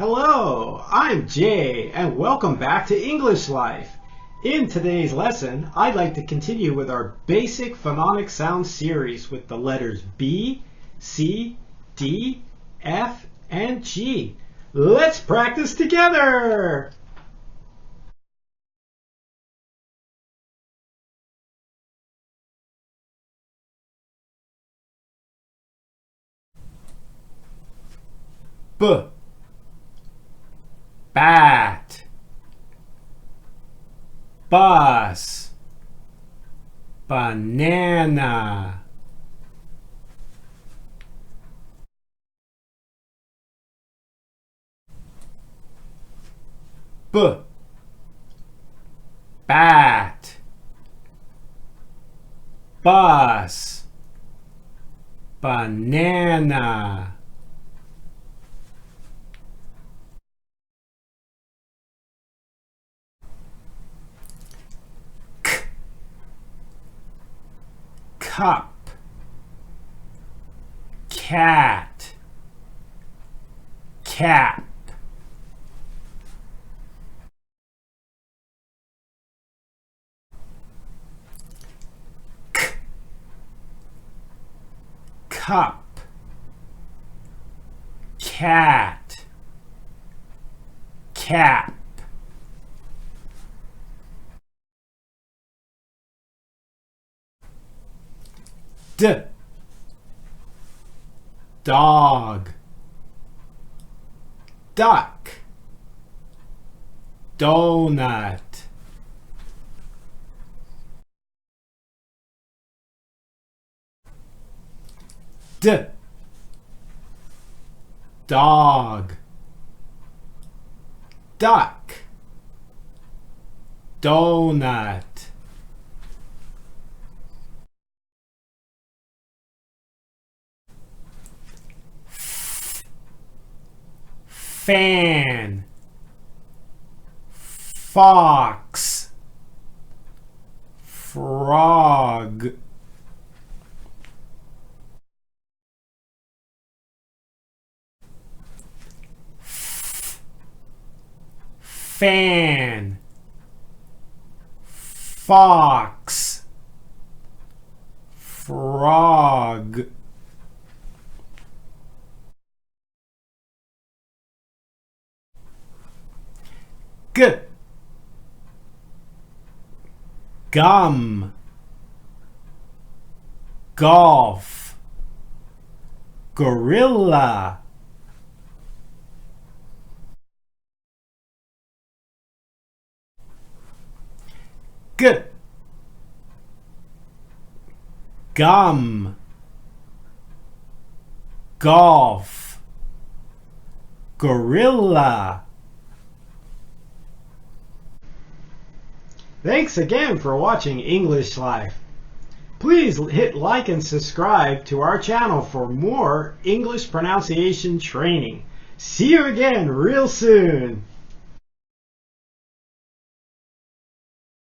Hello, I'm Jay, and welcome back to English Life. In today's lesson, I'd like to continue with our basic phonics sound series with the letters B, C, D, F, and G. Let's practice together! B, bat, bus, banana, B, bat, bus, banana. Cup, cat, cap, cup, cat, cap. D, dog, duck, donut, D, dog, duck, donut. Fan, fox, frog, fan, fox, frog. G, gum, golf, gorilla, G, gum, golf, gorilla. Thanks again for watching English Life. Please hit like and subscribe to our channel for more English pronunciation training. See you again real soon.